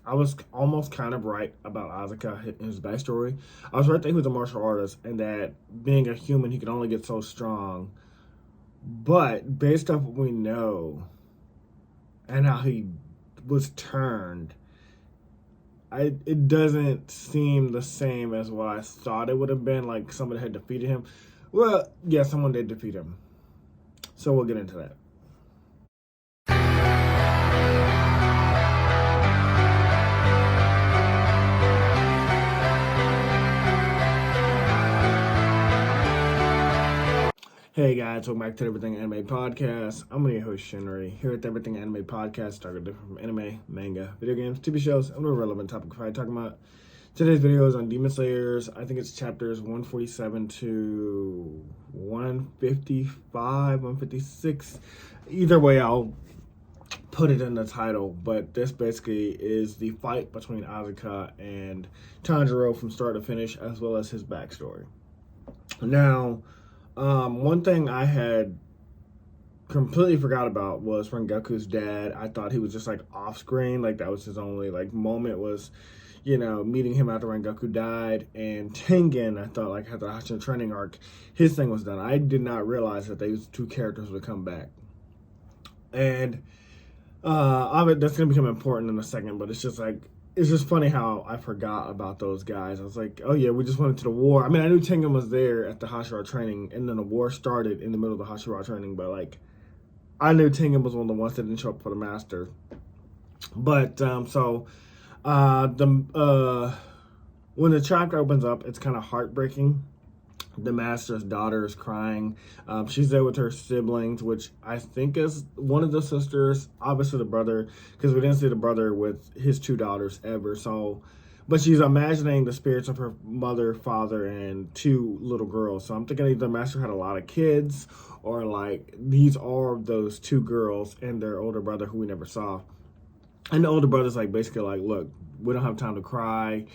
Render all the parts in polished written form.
I was almost kind of right about Azka in his backstory. I was right that he was a martial artist and that being a human, he could only get so strong. But based off what we know and how he was turned, it doesn't seem the same as what I thought it would have been. Like somebody had defeated him. Well, yeah, someone did defeat him. So we'll get into that. Hey guys, welcome back to the Everything Anime Podcast. I'm your host Shinry. Here at the Everything Anime Podcast, talking different from anime, manga, video games, TV shows, and a relevant topic I'm talking about. Today's video is on Demon Slayers. I think it's chapters 147 to 155, 156. Either way, I'll put it in the title, but this basically is the fight between Azka and Tanjiro from start to finish, as well as his backstory. Now, one thing I had completely forgot about was Rengoku's dad. I thought he was just like off screen, like that was his only like moment was, meeting him after Rengoku died. And Tengen, I thought like after the Hashira training arc, his thing was done. I did not realize that these two characters would come back. And that's gonna become important in a second, but it's just funny how I forgot about those guys. I was like, oh yeah, we just went into the war. I mean, I knew Tengen was there at the Hashira training, and then the war started in the middle of the Hashira training, but like, I knew Tengen was one of the ones that didn't show up for the master. But, when the chapter opens up, it's kind of heartbreaking. The master's daughter is crying. She's there with her siblings, which I think is one of the sisters, obviously the brother, because we didn't see the brother with his two daughters ever. So, but she's imagining the spirits of her mother, father, and two little girls. So I'm thinking either the master had a lot of kids, or like these are those two girls and their older brother who we never saw. And the older brother's like basically like, look, we don't have time to cry.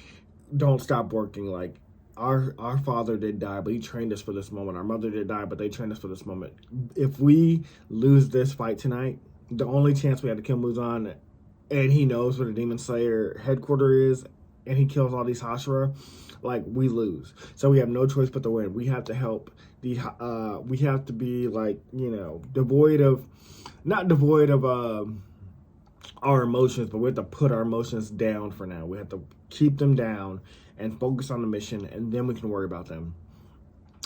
Don't stop working. Like, Our father did die, but he trained us for this moment. Our mother did die, but they trained us for this moment. If we lose this fight tonight, the only chance we had to kill Muzan, and he knows where the Demon Slayer headquarters is, and he kills all these Hashira, like, we lose. So we have no choice but to win. We have to help we have to be like, not devoid of our emotions, but we have to put our emotions down for now. We have to keep them down and focus on the mission, and then we can worry about them.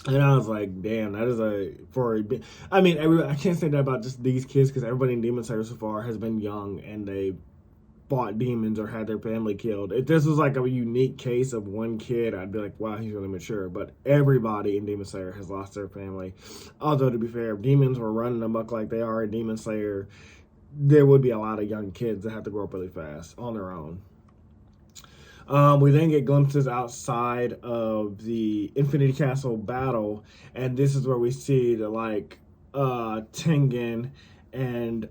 And I was like, damn, that is I can't say that about just these kids, because everybody in Demon Slayer so far has been young, and they fought demons or had their family killed. If this was like a unique case of one kid, I'd be like, wow, he's really mature. But everybody in Demon Slayer has lost their family. Although, to be fair, if demons were running amok like they are in Demon Slayer, there would be a lot of young kids that have to grow up really fast on their own. We then get glimpses outside of the Infinity Castle battle, and this is where we see the Tengen and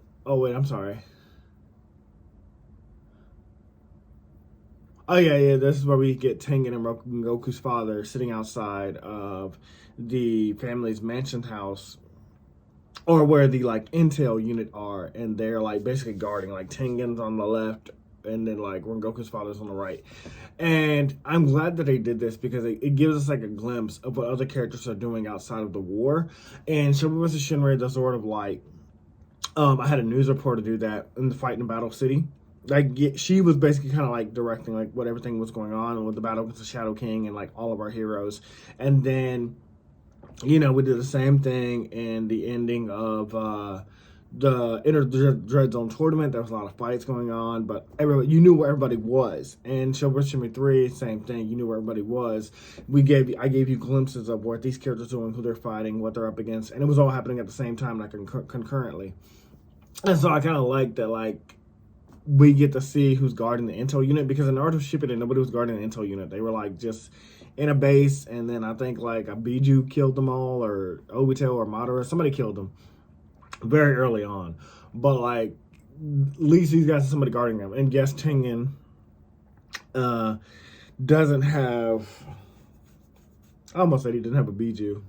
this is where we get Tengen and Goku's father sitting outside of the family's mansion house, or where the intel unit are, and they're basically guarding. Tengen's on the left, and then Rengoku's father's on the right. And I'm glad that they did this, because it gives us a glimpse of what other characters are doing outside of the war. And Shinry vs. Shinry, the Sword of Light, I had a news reporter do that in the fight in Battle City. She was basically kind of directing what everything was going on with the battle with the Shadow King and all of our heroes. And then, we did the same thing in the ending of the Inner Dread Zone tournament. There was a lot of fights going on, but you knew where everybody was. And Shinry 3, same thing. You knew where everybody was. I gave you glimpses of what these characters are doing, who they're fighting, what they're up against, and it was all happening at the same time, concurrently. And so I kind of like that, we get to see who's guarding the intel unit, because in Naruto Shippuden, nobody was guarding the intel unit. They were just in a base, and then I think a Biju killed them all, or Obito or Madara, somebody killed them very early on. But at least these guys have somebody guarding them. And yes, Tengen doesn't have, I almost said he didn't have a Biju.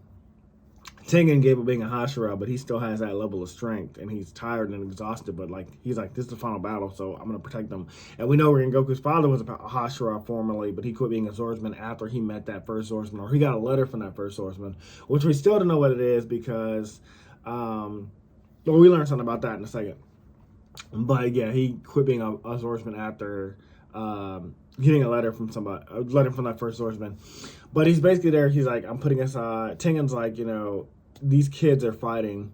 Tengen gave up being a Hashira, but he still has that level of strength, and he's tired and exhausted. But like he's like, this is the final battle, so I'm gonna protect them. And we know Rengoku's father was a Hashira formerly, but he quit being a swordsman after he met that first swordsman, or he got a letter from that first swordsman, which we still don't know what it is because, well, we learned something about that in a second. But yeah, he quit being a swordsman after getting a letter from somebody, a letter from that first swordsman. But he's basically there. He's like, I'm putting aside. Tengen's like, you know, these kids are fighting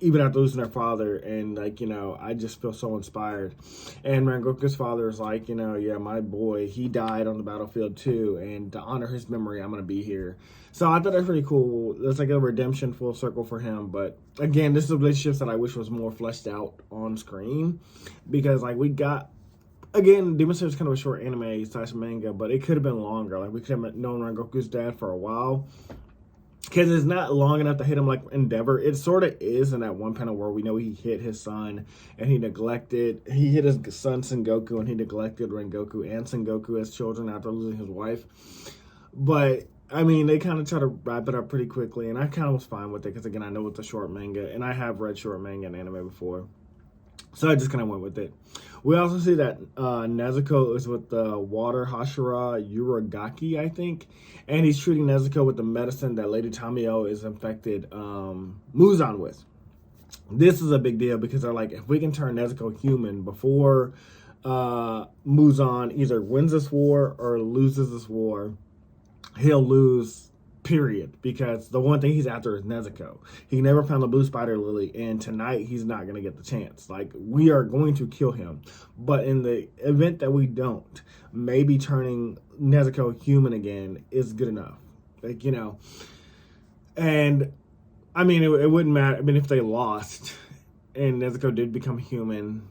even after losing their father, and like, you know, I just feel so inspired. And Rengoku's father is like, you know, yeah, my boy, he died on the battlefield too, and to honor his memory, I'm gonna be here. So I thought that's pretty cool. That's like a redemption full circle for him. But again, this is a relationship that I wish was more fleshed out on screen, because like we got, again, Demon Slayer is kind of a short anime / manga, but it could have been longer. Like we could have known Rengoku's dad for a while, because it's not long enough to hit him like Endeavor. It sort of is in that one panel where we know he hit his son and he hit his son Sengoku, and he neglected Rengoku and Sengoku as children after losing his wife. But I mean, they kind of try to wrap it up pretty quickly, and I kind of was fine with it because, again, I know it's a short manga, and I have read short manga and anime before. So I just kind of went with it. We also see that Nezuko is with the water Hashira Uragaki, I think. And he's treating Nezuko with the medicine that Lady Tamio is infected Muzan with. This is a big deal because they're like, if we can turn Nezuko human before Muzan either wins this war or loses this war, he'll lose, period, because the one thing he's after is Nezuko. He never found the blue spider lily, and tonight he's not going to get the chance. Like, we are going to kill him, but in the event that we don't, maybe turning Nezuko human again is good enough. Like, you know, and I mean, it wouldn't matter. I mean, if they lost and Nezuko did become human,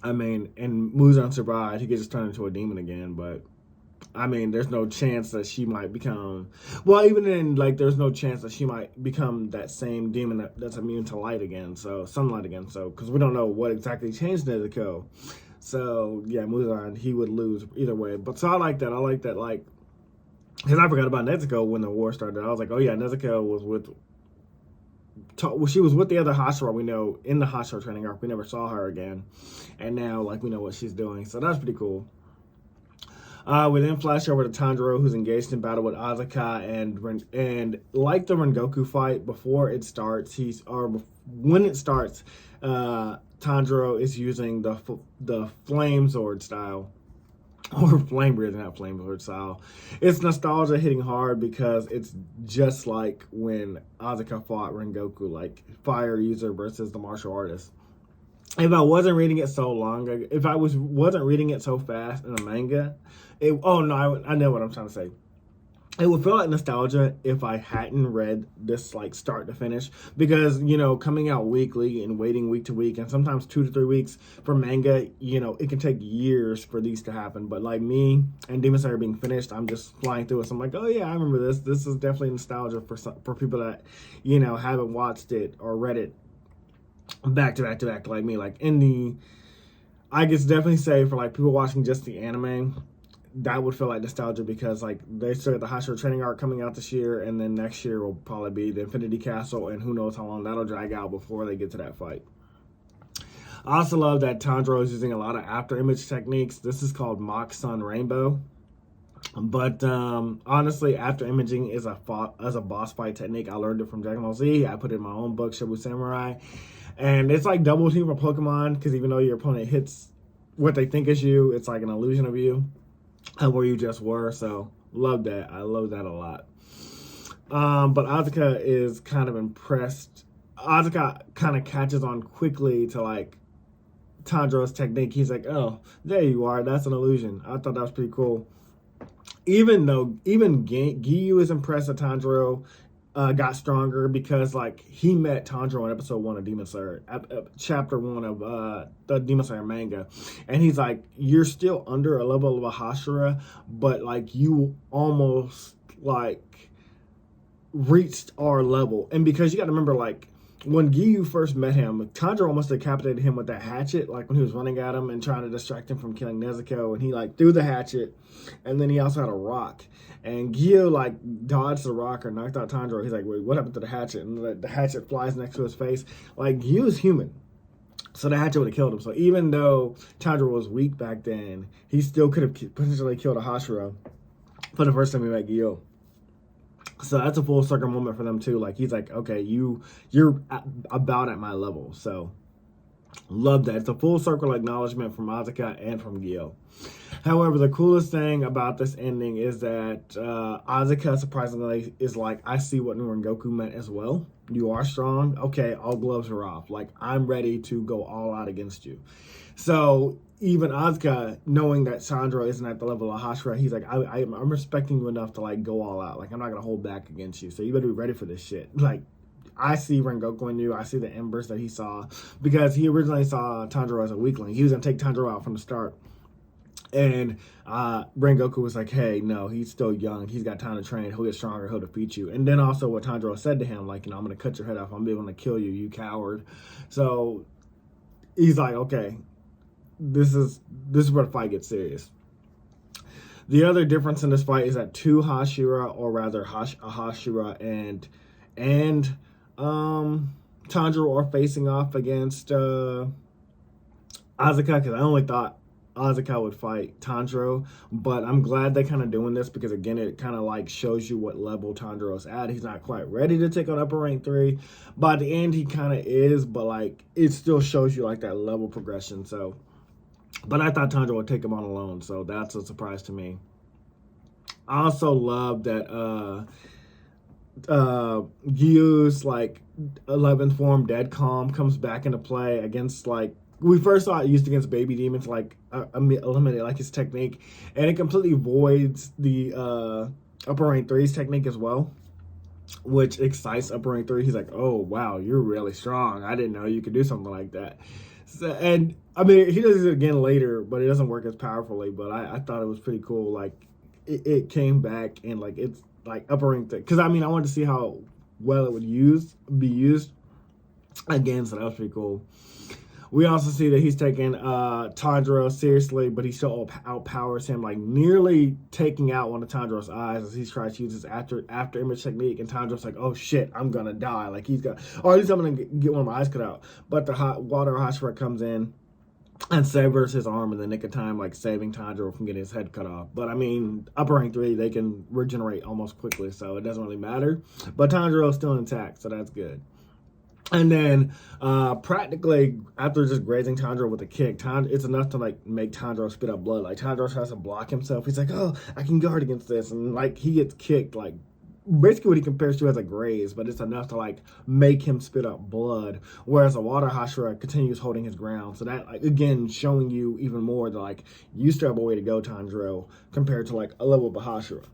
I mean, and Muzan survived, he could just turn into a demon again, but I mean, there's no chance that she might become, well, even then, like, there's no chance that she might become that same demon that's immune to light again, so, sunlight again, so, because we don't know what exactly changed Nezuko. So, yeah, Muzan, he would lose either way. But, so I like that, like, because I forgot about Nezuko when the war started. I was like, oh yeah, Nezuko was she was with the other Hashira we know in the Hashira training arc. We never saw her again. And now, like, we know what she's doing, so that's pretty cool. We then flash over to Tanjiro, who's engaged in battle with Azka, and like the Rengoku fight, before it starts, when it starts, Tanjiro is using the flame sword style, or flame breathing, not flame sword style. It's nostalgia hitting hard because it's just like when Azka fought Rengoku, like fire user versus the martial artist. If I wasn't reading it so long, if I wasn't reading it so fast in the manga, I know what I'm trying to say. It would feel like nostalgia if I hadn't read this, like, start to finish, because, you know, coming out weekly and waiting week to week and sometimes 2 to 3 weeks for manga, you know, it can take years for these to happen. But like me and Demon Slayer being finished, I'm just flying through it. So I'm like, oh yeah, I remember this. This is definitely nostalgia for people that, you know, haven't watched it or read it back to back like me. Like, I guess definitely say for like people watching just the anime, that would feel like nostalgia, because like they still got the Hashira training arc coming out this year, and then next year will probably be the Infinity Castle, and who knows how long that'll drag out before they get to that fight. I also love that Tanjiro is using a lot of after image techniques. This is called Mock Sun Rainbow. But honestly, after imaging is a boss fight technique. I learned it from Dragon Ball Z. I put it in my own book, Shibu Samurai. And it's like double team for Pokemon, because even though your opponent hits what they think is you, it's like an illusion of you, where you just were. So love that. I love that a lot. But Azka is kind of impressed. Azka kind of catches on quickly to like Tanjiro's technique. He's like, oh, there you are. That's an illusion. I thought that was pretty cool. Even Giyu is impressed that Tanjiro got stronger, because like he met Tanjiro in episode 1 of Demon Slayer, chapter 1 of the Demon Slayer manga, and he's like, you're still under a level of a Hashira, but like you almost like reached our level. And because you got to remember, like, when Giyu first met him, Tanjiro almost decapitated him with that hatchet, like when he was running at him and trying to distract him from killing Nezuko, and he like threw the hatchet, and then he also had a rock, and Giyu like dodged the rock or knocked out Tanjiro. He's like, wait, what happened to the hatchet? And the hatchet flies next to his face. Like, Giyu is human, so the hatchet would have killed him. So even though Tanjiro was weak back then, he still could have potentially killed a Hashira for the first time he met Giyu. So that's a full circle moment for them too. Like, he's like, okay, you're about at my level. So love that. It's a full circle acknowledgement from Azka and from Giyu. However, the coolest thing about this ending is that Azka surprisingly is like, I see what Rengoku meant as well. You are strong. Okay, all gloves are off. Like, I'm ready to go all out against you. So even Azka, knowing that Tanjiro isn't at the level of Hashira, he's like, I'm respecting you enough to like go all out. Like, I'm not gonna hold back against you. So you better be ready for this shit. Like, I see Rengoku in you. I see the embers that he saw, because he originally saw Tanjiro as a weakling. He was gonna take Tanjiro out from the start. And Rengoku was like, hey, no, he's still young. He's got time to train. He'll get stronger. He'll defeat you. And then also what Tanjiro said to him, like, I'm going to cut your head off. I'm going to kill you, you coward. So he's like, okay, this is where the fight gets serious. The other difference in this fight is that two Hashira, or rather a Hashira and Tanjiro are facing off against Azka, because I only thought Azka would fight Tanjiro, but I'm glad they're kind of doing this, because again, it kind of like shows you what level Tanjiro's at. He's not quite ready to take on upper rank 3. By the end, he kind of is, but like it still shows you like that level progression. So, but I thought Tanjiro would take him on alone, so that's a surprise to me. I also love that Giyu's like 11th form dead calm comes back into play against, like, we first saw it used against baby demons, like eliminate like his technique, and it completely voids the upper rank 3's technique as well, which excites upper rank 3. He's like, oh wow, you're really strong. I didn't know you could do something like that. So, and I mean, he does it again later, but it doesn't work as powerfully. But I thought it was pretty cool. Like it came back, and like it's like upper rank 3, because I mean, I wanted to see how well it would be used again. So that was pretty cool. We also see that he's taking Tanjiro seriously, but he still outpowers him, like nearly taking out one of Tanjiro's eyes as he tries to use his after image technique. And Tanjiro's like, oh shit, I'm gonna die. Like or at least I'm gonna get one of my eyes cut out. But the hot water Hashira comes in and severs his arm in the nick of time, like saving Tanjiro from getting his head cut off. But I mean, upper rank 3, they can regenerate almost quickly, so it doesn't really matter. But Tanjiro's still intact, so that's good. And then practically after just grazing Tanjiro with a kick, it's enough to like make Tanjiro spit up blood. Like Tanjiro tries to block himself. He's like, oh, I can guard against this. And like he gets kicked, like basically what he compares to as a graze, but it's enough to like make him spit up blood. Whereas a water Hashira continues holding his ground. So that, like, again, showing you even more that like you still have a way to go, Tanjiro, compared to like a level of a Hashira.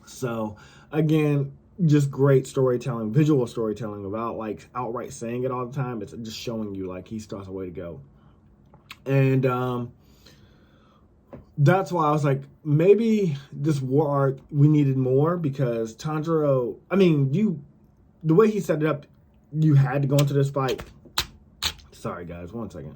So again, just great storytelling, visual storytelling, without like outright saying it all the time. It's just showing you like he still has a way to go. And that's why I was like, maybe this war arc, we needed more, because Tanjiro, I mean, the way he set it up, you had to go into this fight. Sorry guys, 1 second.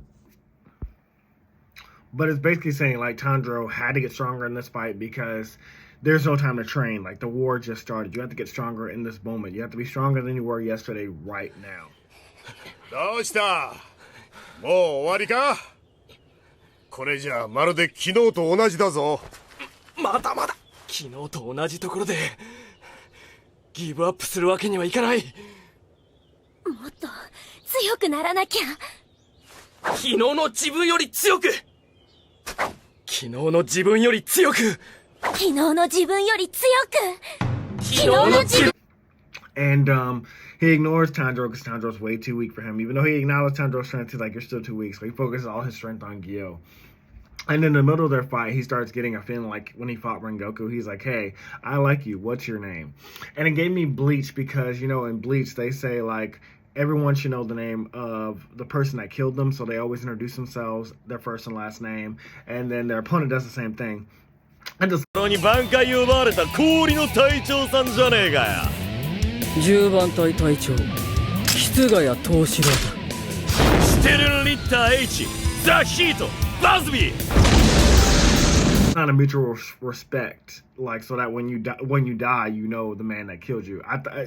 But it's basically saying like Tanjiro had to get stronger in this fight because there's no time to train. Like, the war just started. You have to get stronger in this moment. You have to be stronger than you were yesterday right now. どうした?もう終わりか?これじゃまるで昨日と同じだぞ。まだまだ昨日と同じところでギブアップするわけにはいかない。もっと強くならなきゃ。昨日の自分より強く。昨日の自分より強く。 And he ignores Tanjiro because Tanjiro's way too weak for him. Even though he acknowledged Tanjiro's strength, he's like, you're still too weak. So he focuses all his strength on Giyu. And in the middle of their fight, he starts getting a feeling like when he fought Rengoku, he's like, hey, I like you. What's your name? And it gave me Bleach because, you know, in Bleach, they say like, everyone should know the name of the person that killed them. So they always introduce themselves, their first and last name. And then their opponent does the same thing. に挽回を奪われた氷の隊長さんじゃねえかよ。10番隊隊長菅谷藤四郎だ。ステルンリッター H ザ・ヒートバズビー。Kind of mutual respect, like so that when you die, you know the man that killed you.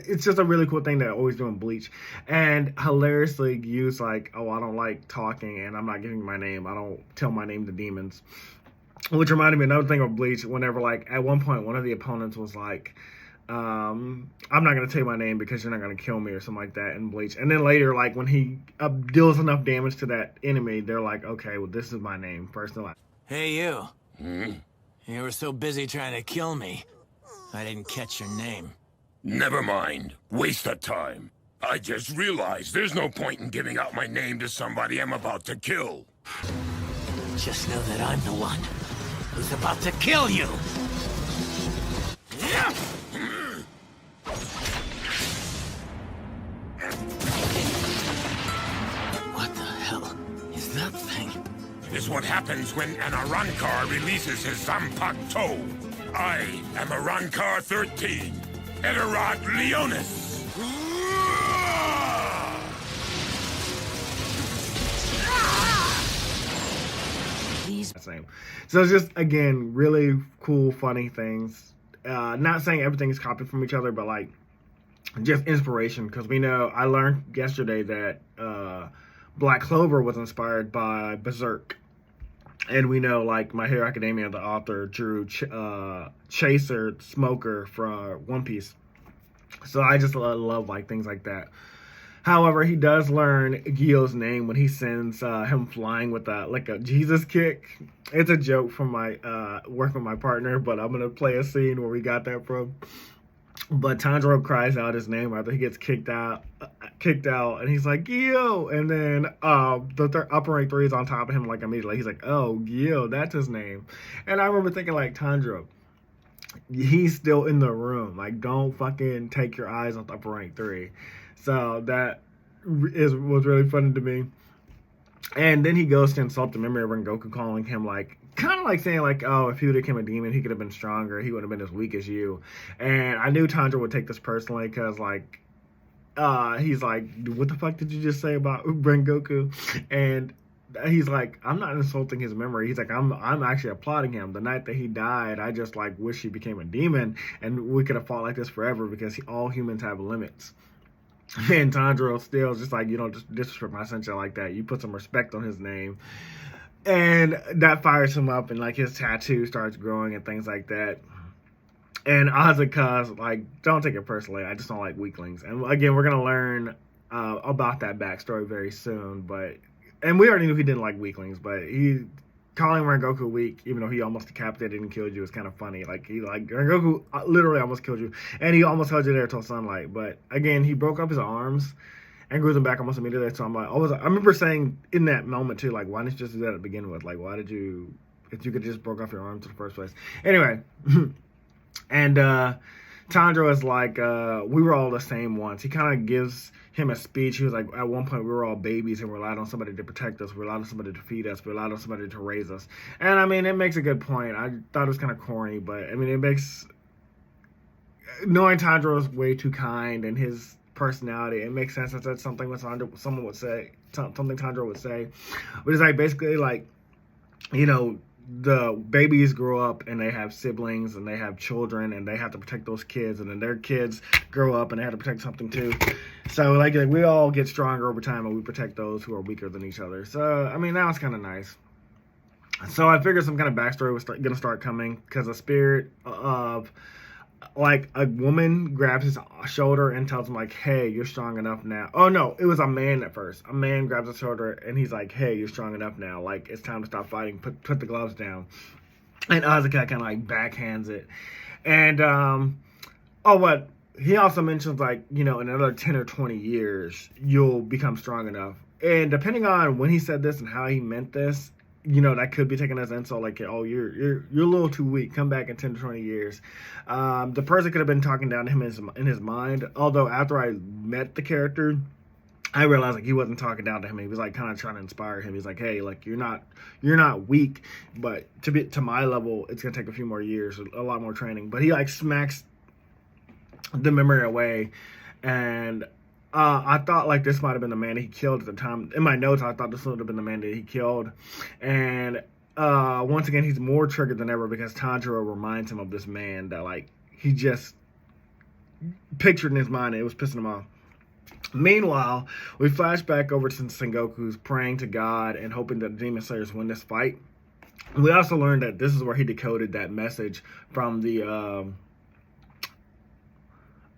It's just a really cool thing they always do in Bleach, and hilariously use like, oh, I don't like talking, and I'm not giving you my name. I don't tell my name to demons. Which reminded me another thing of Bleach. Whenever like at one point one of the opponents was like, I'm not gonna tell you my name because you're not gonna kill me or something like that in Bleach. And then later, like when he deals enough damage to that enemy, they're like, okay, well this is my name first. They're like, Hey, you. You were so busy trying to kill me, I didn't catch your name. Never mind. Waste of time. I just realized there's no point in giving out my name to somebody I'm about to kill. Just know that I'm the one who's about to kill you. What the hell is that thing? Is what happens when an Arankar releases his Zampak toe. I am Arankar 13, Eterod Leonis. same. So it's just, again, really cool, funny things. Not saying everything is copied from each other, but like just inspiration, because we know, I learned yesterday that Black Clover was inspired by Berserk. And we know, like, My Hero Academia, the author, drew Chaser, Smoker from One Piece. So I just love like, things like that. However, he does learn Giyu's name when he sends him flying with a Jesus kick. It's a joke from my work with my partner, but I'm going to play a scene where we got that from. But Tanjiro cries out his name after he gets kicked out, and he's like, Giyu! And then the upper rank 3 is on top of him, like, immediately. He's like, oh, Giyu, that's his name. And I remember thinking, like, Tanjiro, he's still in the room. Like, don't fucking take your eyes off upper rank 3. So that was really funny to me. And then he goes to insult the memory of Rengoku, calling him, like, kind of like saying, like, oh, if he would have become a demon, he could have been stronger. He would have been as weak as you. And I knew Tanjiro would take this personally because, like, he's like, what the fuck did you just say about Rengoku? And he's like, I'm not insulting his memory. He's like, I'm actually applauding him. The night that he died, I just, like, wish he became a demon and we could have fought like this forever because all humans have limits. And Tanjiro still just like, you don't just disrespect my sensei like that. You put some respect on his name. And that fires him up, and like his tattoo starts growing and things like that. And Azka's like, don't take it personally. I just don't like weaklings. And again, we're gonna learn about that backstory very soon. And we already knew he didn't like weaklings, but calling Rengoku weak, even though he almost decapitated and killed you, is kind of funny. Like, Rengoku literally almost killed you, and he almost held you there till sunlight. But again, he broke up his arms and grew them back almost immediately. So I remember saying in that moment too, like, why didn't you just do that to begin with? Like, why did you, if you could just broke off your arms in the first place? Anyway, and Tanjiro is like, we were all the same once. He kind of gives him a speech. He was like, at one point we were all babies and we relied on somebody to protect us. We relied on somebody to feed us. We relied on somebody to raise us. And I mean, it makes a good point. I thought it was kind of corny, but I mean, it makes, knowing Tanjiro is way too kind and his personality, it makes sense that that's something that someone would say, something Tanjiro would say. But it's like, basically, like, you know, the babies grow up and they have siblings and they have children and they have to protect those kids, and then their kids grow up and they have to protect something too. So like we all get stronger over time and we protect those who are weaker than each other. So I mean, that was kind of nice. So I figured some kind of backstory was gonna start coming, because the spirit of, like, a woman grabs his shoulder and tells him, like, hey, you're strong enough now. Oh, no, it was a man at first. A man grabs his shoulder and he's like, hey, you're strong enough now. Like, it's time to stop fighting. Put the gloves down. And Azka kind of, like, backhands it. And, but he also mentions, like, you know, in another 10 or 20 years, you'll become strong enough. And depending on when he said this and how he meant this, you know, that could be taken as insult, like, oh, you're a little too weak. Come back in 10 to 20 years. The person could have been talking down to him in his mind. Although after I met the character, I realized, like, he wasn't talking down to him. He was, like, kind of trying to inspire him. He's like, hey, like, you're not weak, but to my level, it's gonna take a few more years, a lot more training. But he, like, smacks the memory away, and I thought like this might have been the man that he killed at the time. In my notes, I thought this would have been the man that he killed. And once again, he's more triggered than ever because Tanjiro reminds him of this man that like he just pictured in his mind, and it was pissing him off. Meanwhile, we flash back over to Sengoku's praying to God and hoping that the Demon Slayers win this fight. We also learned that this is where he decoded that message from the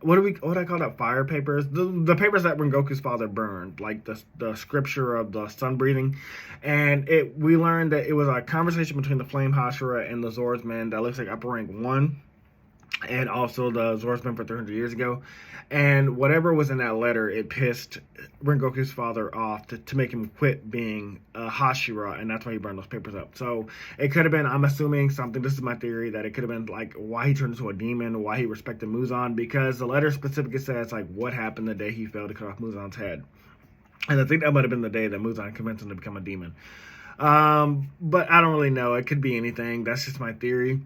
what do I call that? Fire papers, the papers that Rengoku's father burned, like the scripture of the sun breathing, and we learned that it was a conversation between the Flame Hashira and the Swordsman that looks like Upper Rank 1, and also the Swordsman for 300 years ago. And whatever was in that letter, it pissed Rengoku's father off to make him quit being Hashira, and that's why he burned those papers up. So it could have been, I'm assuming something, this is my theory, that it could have been like why he turned into a demon, why he respected Muzan, because the letter specifically says like what happened the day he failed to cut off Muzan's head. And I think that might have been the day that Muzan convinced him to become a demon. But I don't really know. It could be anything. That's just my theory.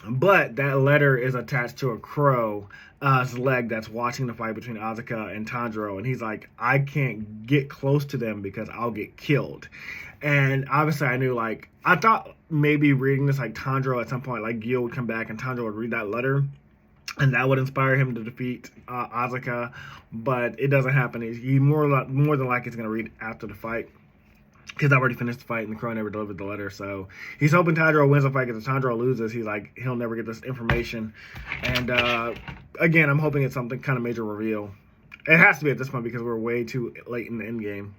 But that letter is attached to a crow's leg that's watching the fight between Azka and Tanjiro. And he's like, I can't get close to them because I'll get killed. And obviously I knew, like, I thought maybe reading this, like, Tanjiro at some point, like, Giyu would come back and Tanjiro would read that letter. And that would inspire him to defeat Azka. But it doesn't happen. He more than likely is going to read after the fight, because I already finished the fight and the crow never delivered the letter. So he's hoping Tanjiro wins the fight, because if Tanjiro loses, he's like, he'll never get this information. And again, I'm hoping it's something kind of major reveal. It has to be at this point because we're way too late in the end game.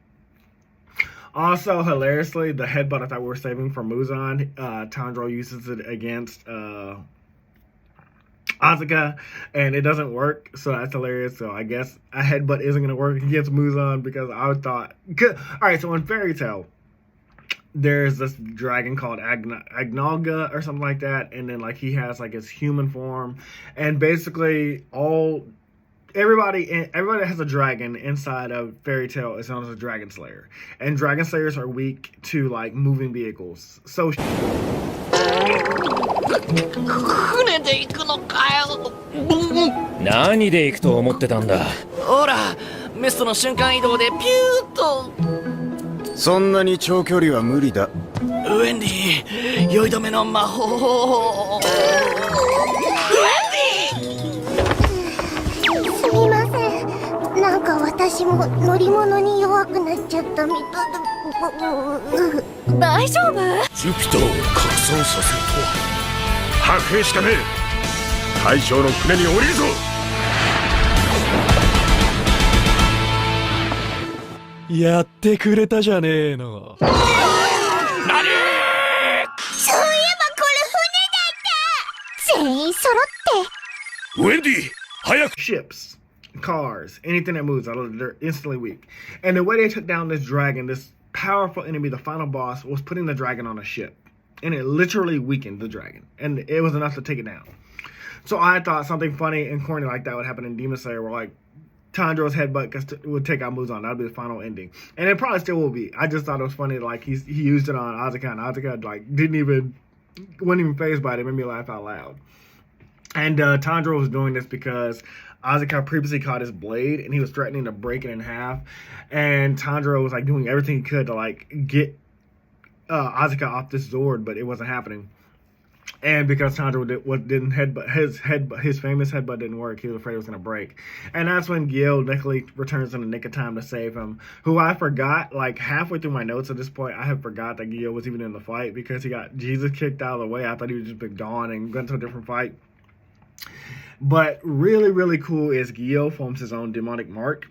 Also, hilariously, the headbutt I thought we were saving for Muzan, Tanjiro uses it against Azka, and it doesn't work, so that's hilarious. So I guess a headbutt isn't going to work against Muzan, because I thought... Alright, so in Fairy Tail, there's this dragon called Agnalga or something like that, and then like he has like his human form, and basically everybody that has a dragon inside of Fairy Tail is known as a Dragon Slayer, and Dragon Slayers are weak to like moving vehicles. So 船で行くのかよ。何で行くと思ってたんだ。ほら、メストの瞬間移動でピューッと。そんなに長距離は無理だ。ウェンディ、酔い止めの魔法。ウェンディ。すみません。なんか私も乗り物に弱くなっちゃったみたい。大丈夫？ジュピターを拡散させるとは。白兵しかねえ。大将の船に降りるぞ。やってくれたじゃねえの。そういえばこれ船だった。全員揃って。ウェンディ、早く。 ships, cars, anything that moves, they're instantly weak. And the way they took down this dragon, this powerful enemy, the final boss, was putting the dragon on a ship. And it literally weakened the dragon. And it was enough to take it down. So I thought something funny and corny like that would happen in Demon Slayer, where like Tanjiro's headbutt would take out Muzan. That would be the final ending. And it probably still will be. I just thought it was funny, like he used it on Azka, and Azka like wasn't even fazed by it. It made me laugh out loud. And Tanjiro was doing this because Azka previously caught his blade, and he was threatening to break it in half. And Tanjiro was like doing everything he could to like get Azka off this Zord, but it wasn't happening. And because Tanjiro didn't headbutt, his famous headbutt didn't work, he was afraid it was going to break. And that's when Giyu luckily returns in the nick of time to save him, who I forgot, like halfway through my notes at this point, I had forgot that Giyu was even in the fight because he got Jesus kicked out of the way. I thought he was just been gone and gone to a different fight. But really, really cool is Giyu forms his own demonic mark.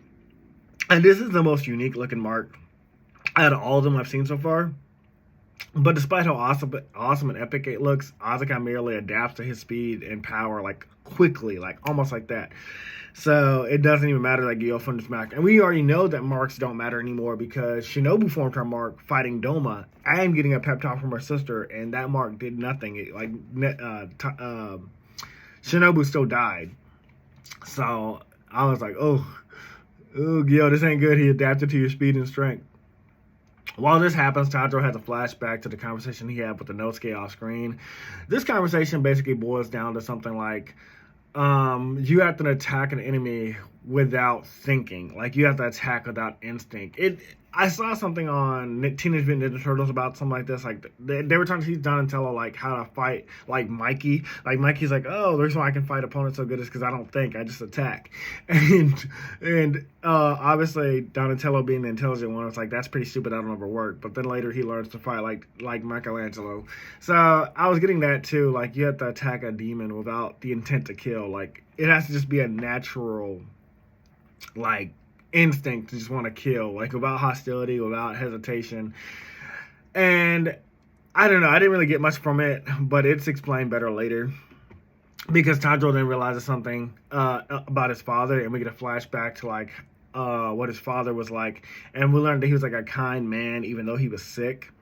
And this is the most unique looking mark out of all of them I've seen so far. But despite how awesome and epic it looks, Azka merely adapts to his speed and power like quickly, like almost like that. So it doesn't even matter that Giyu formed this mark. And we already know that marks don't matter anymore because Shinobu formed her mark fighting Doma and getting a pep talk from her sister, and that mark did nothing. Shinobu still died. So I was like, oh, Giyu, this ain't good. He adapted to your speed and strength. While this happens, Tanjiro has a flashback to the conversation he had with the Nosuke off screen. This conversation basically boils down to something like, you have to attack an enemy without thinking. Like, you have to attack without instinct. I saw something on Teenage Mutant Ninja Turtles about something like this. Like, they were trying to teach Donatello, like, how to fight, like, Mikey. Like, Mikey's like, oh, the reason why I can fight opponents so good is because I don't think, I just attack. And obviously, Donatello being the intelligent one, it's like, that's pretty stupid, that'll never work. But then later, he learns to fight like Michelangelo. So, I was getting that, too. Like, you have to attack a demon without the intent to kill. Like, it has to just be a natural, like, instinct to just want to kill, like, without hostility, without hesitation. And I don't know, I didn't really get much from it, but it's explained better later, because Tanjiro then realizes something about his father, and we get a flashback to, like, what his father was like, and we learned that he was like a kind man even though he was sick.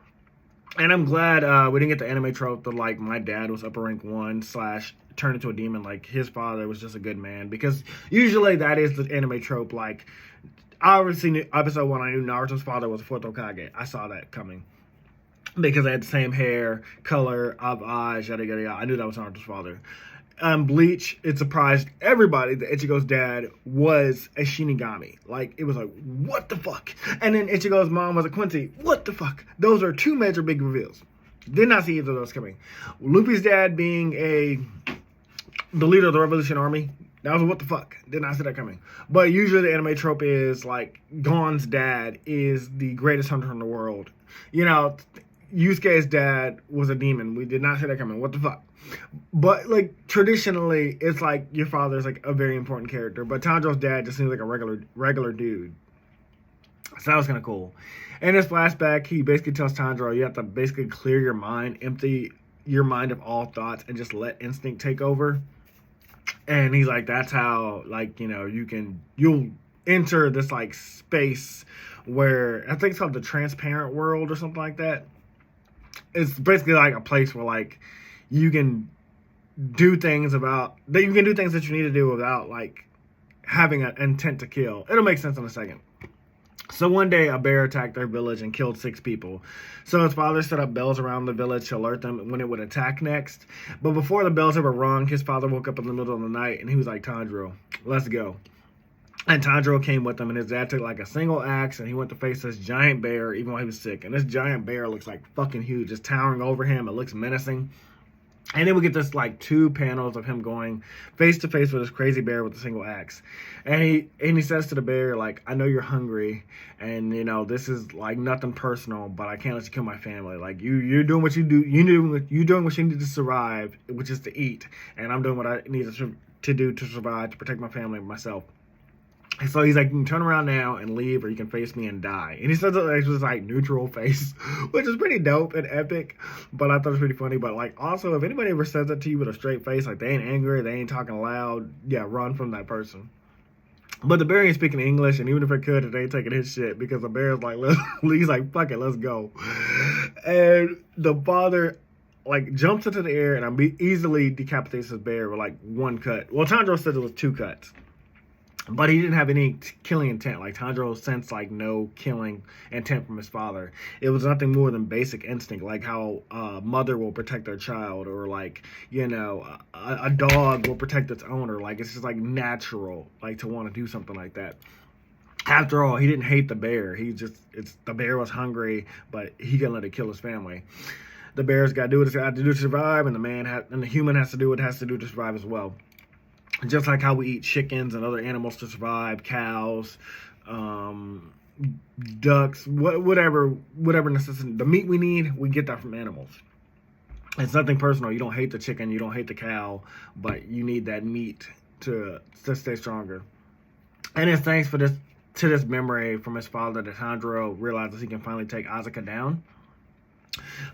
And I'm glad we didn't get the anime trope that, like, my dad was upper rank 1 / turned into a demon. Like, his father was just a good man, because usually that is the anime trope. Like, I already seen episode 1, I knew Naruto's father was a 4th Hokage. I saw that coming, because they had the same hair, color of eyes, yada yada yada. I knew that was Naruto's father. Bleach, it surprised everybody that Ichigo's dad was a Shinigami. Like, it was like, what the fuck? And then Ichigo's mom was a Quincy. What the fuck? Those are 2 major big reveals. Did not see either of those coming. Luffy's dad being the leader of the Revolution Army. That was what the fuck. Did not see that coming. But usually the anime trope is, like, Gon's dad is the greatest hunter in the world. You know, Yusuke's dad was a demon. We did not see that coming. What the fuck? But, like, traditionally, it's like your father's, like, a very important character. But Tanjiro's dad just seems like a regular dude. So that was kind of cool. In this flashback, he basically tells Tanjiro, you have to basically clear your mind, empty your mind of all thoughts, and just let instinct take over. And he's like, that's how, like, you know, you'll enter this, like, space where, I think it's called the transparent world or something like that. It's basically like a place where, like, you can do things that you need to do without, like, having an intent to kill. It'll make sense in a second. So one day, a bear attacked their village and killed 6 people. So his father set up bells around the village to alert them when it would attack next. But before the bells ever rung, his father woke up in the middle of the night, and he was like, Tanjiro, let's go. And Tanjiro came with him, and his dad took, like, a single axe, and he went to face this giant bear even while he was sick. And this giant bear looks, like, fucking huge, just towering over him. It looks menacing. And then we get this, like, 2 panels of him going face to face with this crazy bear with a single axe. And he says to the bear, like, I know you're hungry, and, you know, this is, like, nothing personal, but I can't let you kill my family. Like, you're doing what you do. You're doing what you need to survive, which is to eat. And I'm doing what I need to do to survive, to protect my family and myself. And so he's like, you can turn around now and leave, or you can face me and die. And he says it like this, like, neutral face, which is pretty dope and epic. But I thought it was pretty funny. But, like, also, if anybody ever says that to you with a straight face, like, they ain't angry, they ain't talking loud, yeah, run from that person. But the bear ain't speaking English, and even if it could, it ain't taking his shit, because the bear is like, he's like, fuck it, let's go. And the father, like, jumps into the air and easily decapitates his bear with, like, 1 cut. Well, Tanjiro said it was 2 cuts. But he didn't have any killing intent. Like, Tanjiro sensed, like, no killing intent from his father. It was nothing more than basic instinct, like how a mother will protect their child, or, like, you know, a dog will protect its owner. Like, it's just, like, natural, like, to want to do something like that. After all, he didn't hate the bear. The bear was hungry, but he couldn't let it kill his family. The bear's got to do what it's got to do to survive, and the human has to do what it has to do to survive as well. Just like how we eat chickens and other animals to survive, cows, ducks, whatever necessity. The meat we need, we get that from animals. It's nothing personal. You don't hate the chicken, you don't hate the cow, but you need that meat to stay stronger. And it's thanks to this memory from his father that Tanjiro realizes he can finally take Azka down.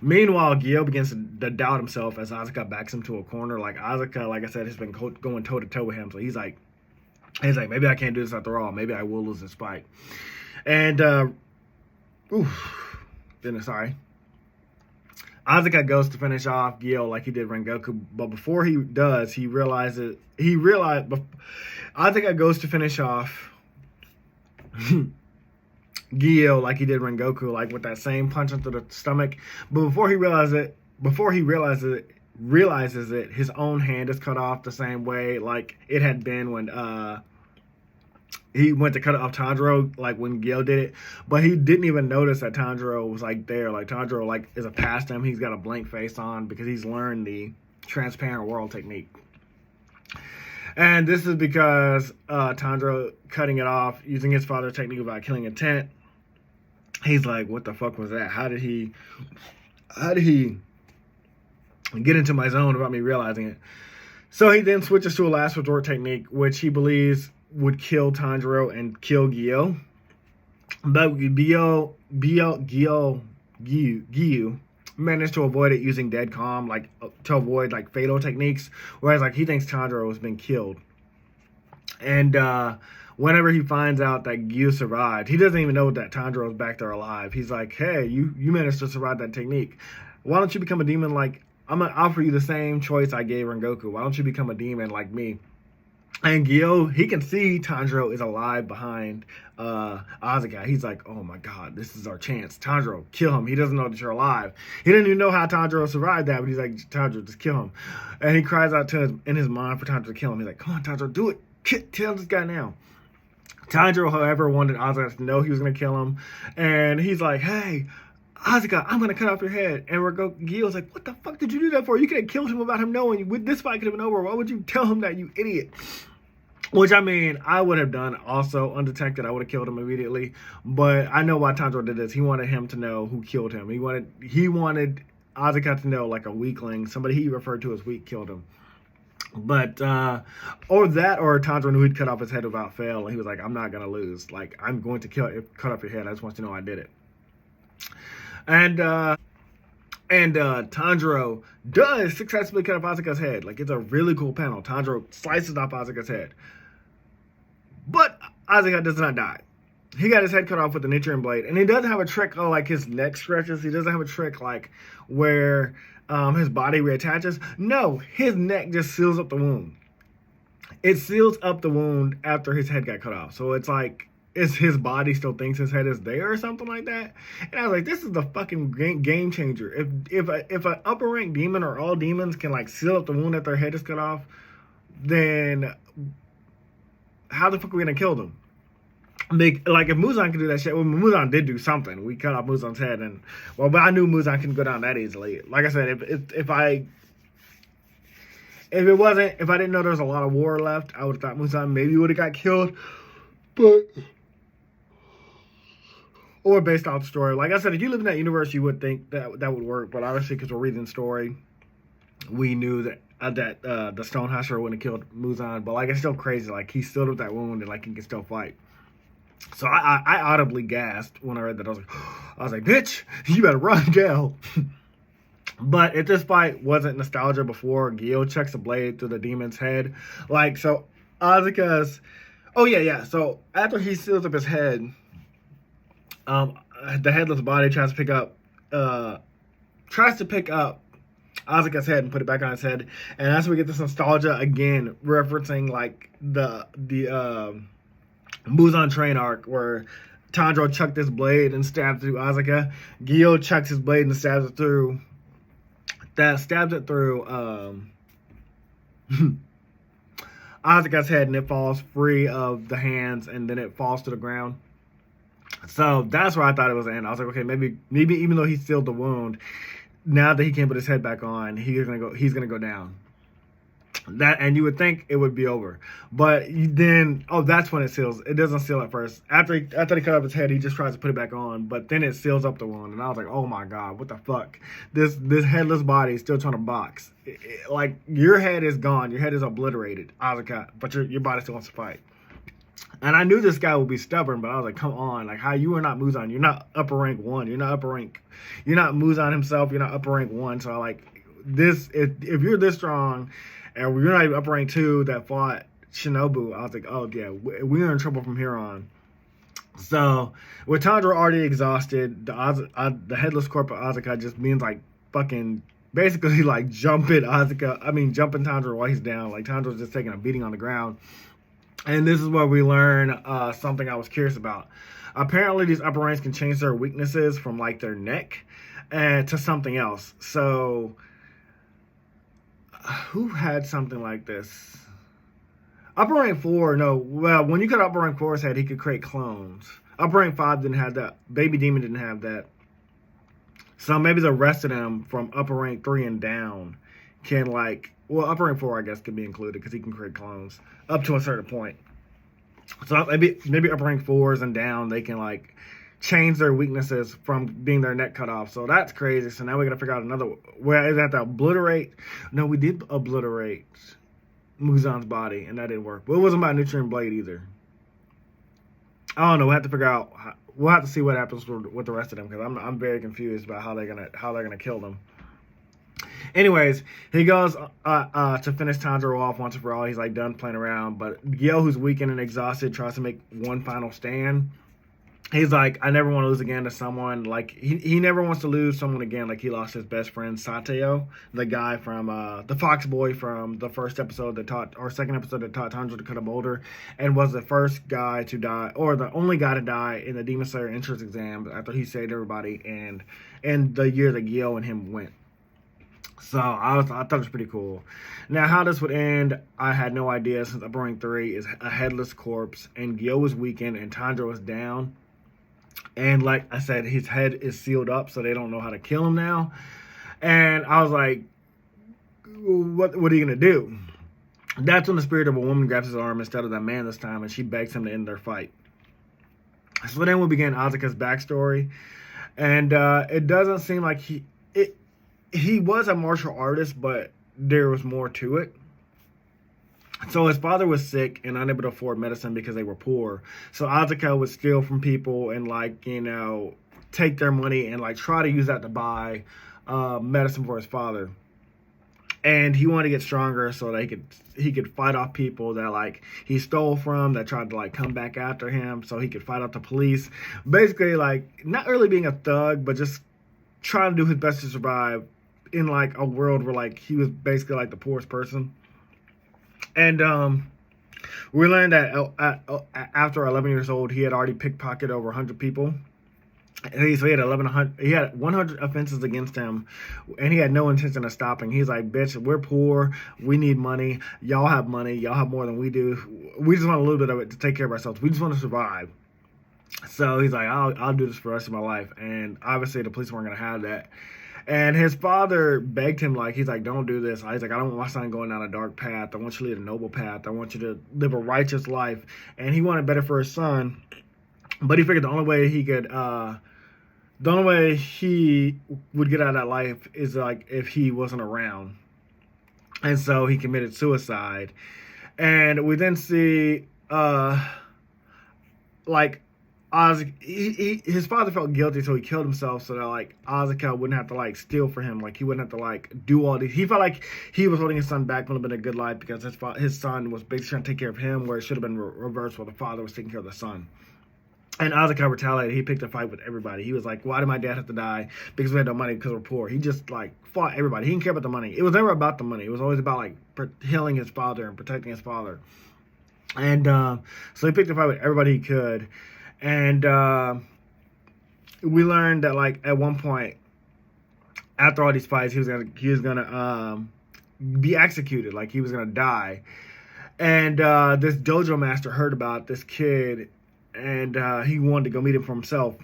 Meanwhile, Giyu begins to doubt himself as Azka backs him to a corner. Like, Azka, like I said, has been going toe-to-toe with him. So he's like, maybe I can't do this after all. Maybe I will lose this fight. And, sorry. Azka goes to finish off Giyu like he did Rengoku. But before he does, Azka goes to finish off Giyu like he did Rengoku, like with that same punch into the stomach. But before he realizes it, his own hand is cut off the same way like it had been when he went to cut off Tanjiro, like when Giyu did it, but he didn't even notice that Tanjiro was like there. Like Tanjiro like is a past him. He's got a blank face on because he's learned the transparent world technique. And this is because Tanjiro cutting it off using his father's technique about killing intent. He's like, what the fuck was that? How did he get into my zone without me realizing it? So he then switches to a last resort technique, which he believes would kill Tanjiro and kill Giyu. But Giyu managed to avoid it using dead calm, like to avoid like fatal techniques. Whereas like he thinks Tanjiro has been killed. And whenever he finds out that Giyu survived, he doesn't even know that Tanjiro is back there alive. He's like, hey, you managed to survive that technique. Why don't you become a demon like, I'm going to offer you the same choice I gave Rengoku. Why don't you become a demon like me? And Giyu, he can see Tanjiro is alive behind Azka. He's like, oh my god, this is our chance. Tanjiro, kill him. He doesn't know that you're alive. He didn't even know how Tanjiro survived that, but he's like, Tanjiro, just kill him. And he cries out in his mind for Tanjiro to kill him. He's like, come on, Tanjiro, do it. Kill this guy now. Tanjiro, however, wanted Azka to know he was going to kill him. And he's like, hey, Azka, I'm going to cut off your head. And Giyu's like, what the fuck did you do that for? You could have killed him without him knowing. This fight could have been over. Why would you tell him that, you idiot? Which, I mean, I would have done also undetected. I would have killed him immediately. But I know why Tanjiro did this. He wanted him to know who killed him. He wanted Azka to know, like a weakling, somebody he referred to as weak, killed him. But, or Tanjiro knew he'd cut off his head without fail. And he was like, I'm not going to lose. Like, I'm going to cut off your head. I just want you to know I did it. And Tanjiro does successfully cut off Asuka's head. Like, it's a really cool panel. Tanjiro slices off Asuka's head. But Asuka does not die. He got his head cut off with the Nichiren blade. And he doesn't have a trick, like his neck stretches. He doesn't have a trick, like, where his body reattaches. No, his neck just seals up the wound. It seals up the wound after his head got cut off. So it's like, his body still thinks his head is there or something like that. And I was like, this is the fucking game changer. If an upper rank demon or all demons can like seal up the wound after their head is cut off, then how the fuck are we gonna kill them? Like if Muzan could do that shit, well, Muzan did do something. We cut off Muzan's head, but I knew Muzan couldn't go down that easily. Like I said, if I didn't know there was a lot of war left, I would have thought Muzan maybe would have got killed. But or based off the story. Like I said, if you live in that universe, you would think that would work. But obviously, because we're reading the story, we knew that the Stone Husher wouldn't have killed Muzan. But like, it's still crazy. Like, he still with that wound and like he can still fight. So I audibly gasped when I read that. I was like, bitch, you better run, Gale. But if this fight wasn't nostalgia before Giyu checks the blade through the demon's head, like, so Asuka's, oh yeah. So after he seals up his head, the headless body tries to pick up Asuka's head and put it back on his head. And that's where we get this nostalgia again, referencing like the Muzan train arc where Tanjiro chucked his blade and stabbed through Asuka. Giyu chucks his blade and stabs it through Asuka's head, and it falls free of the hands, and then it falls to the ground. So that's where I thought it was the end. I was like, okay, maybe even though he sealed the wound, now that he can't put his head back on, he's gonna go down. And you would think it would be over, but then that's when it seals. It doesn't seal at first. After he cut off his head, he just tries to put it back on, but then it seals up the wound. And I was like, oh my god, what the fuck? This headless body is still trying to box. Like, your head is gone, your head is obliterated, Asuka, but your body still wants to fight. And I knew this guy would be stubborn, but I was like, come on, like, how you are not Muzan? You're not upper rank 1. You're not Muzan himself. You're not upper rank 1. So like, this, if you're this strong, and you're not even upper rank 2 that fought Shinobu, I was like, oh yeah, we're in trouble from here on. So with Tanjiro already exhausted, the headless corpse of Asuka just means like fucking basically like jumping Tanjiro while he's down. Like, Tanjiro's just taking a beating on the ground. And this is where we learn something I was curious about. Apparently, these upper ranks can change their weaknesses from like their neck to something else. So who had something like this? Upper rank 4, no. Well, when you cut upper rank 4's head, he could create clones. Upper rank 5 didn't have that. Baby Demon didn't have that. So maybe the rest of them from upper rank 3 and down can like, well, upper rank 4 I guess could be included because he can create clones up to a certain point. So maybe upper rank 4s and down, they can like change their weaknesses from being their neck cut off. So that's crazy. So now we gotta figure out another. Where is that to obliterate? No, we did obliterate Muzan's body, and that didn't work. But it wasn't about Nutrient Blade either. I don't know. We'll have to figure out. We'll have to see what happens with the rest of them because I'm very confused about how they're gonna kill them. Anyways, he goes to finish Tanjiro off once and for all. He's like done playing around, but Giyu, who's weakened and exhausted, tries to make one final stand. He's like, I never want to lose again to someone. Like, he never wants to lose someone again. Like, he lost his best friend, Sateo, the guy from, the fox boy from the first episode that taught, or second episode that taught Tanjiro to cut a boulder, and was the first guy to die, or the only guy to die in the Demon Slayer entrance exam after he saved everybody, and the year that Giyu and him went. So, I thought it was pretty cool. Now, how this would end, I had no idea, since Upper Rank 3 is a headless corpse, and Giyu was weakened, and Tanjiro was down. And like I said, his head is sealed up, so they don't know how to kill him now. And I was like, what are you going to do? That's when the spirit of a woman grabs his arm instead of that man this time, and she begs him to end their fight. So then we begin Asuka's backstory. And it doesn't seem like he was a martial artist, but there was more to it. So his father was sick and unable to afford medicine because they were poor. So Asuka would steal from people and like, you know, take their money and like try to use that to buy medicine for his father. And he wanted to get stronger so that he could fight off people that like he stole from, that tried to like come back after him, so he could fight off the police. Basically, like not really being a thug, but just trying to do his best to survive in like a world where like he was basically like the poorest person. And we learned that after 11 years old, he had already pickpocketed over 100 people. And so he had 100 offenses against him, and he had no intention of stopping. He's like, bitch, we're poor. We need money. Y'all have money. Y'all have more than we do. We just want a little bit of it to take care of ourselves. We just want to survive. So he's like, I'll do this for the rest of my life. And obviously the police weren't going to have that. And his father begged him, like, he's like, don't do this. He's like, I don't want my son going down a dark path. I want you to lead a noble path. I want you to live a righteous life. And he wanted better for his son. But he figured the only way he would get out of that life is, like, if he wasn't around. And so he committed suicide. And we then see, like, his father felt guilty, so he killed himself so that like Asuka wouldn't have to like steal for him, like he wouldn't have to like do all these. He felt like he was holding his son back would have been a good life because his son was basically trying to take care of him, where it should have been reversed, where the father was taking care of the son. And Asuka retaliated. He picked a fight with everybody. He was like, why did my dad have to die? Because we had no money, because we're poor. He just like fought everybody. He didn't care about the money. It was never about the money. It was always about like healing his father and protecting his father. And so he picked a fight with everybody he could. And we learned that like at one point, after all these fights, he was gonna be executed, like he was gonna die. And this dojo master heard about this kid, and he wanted to go meet him for himself.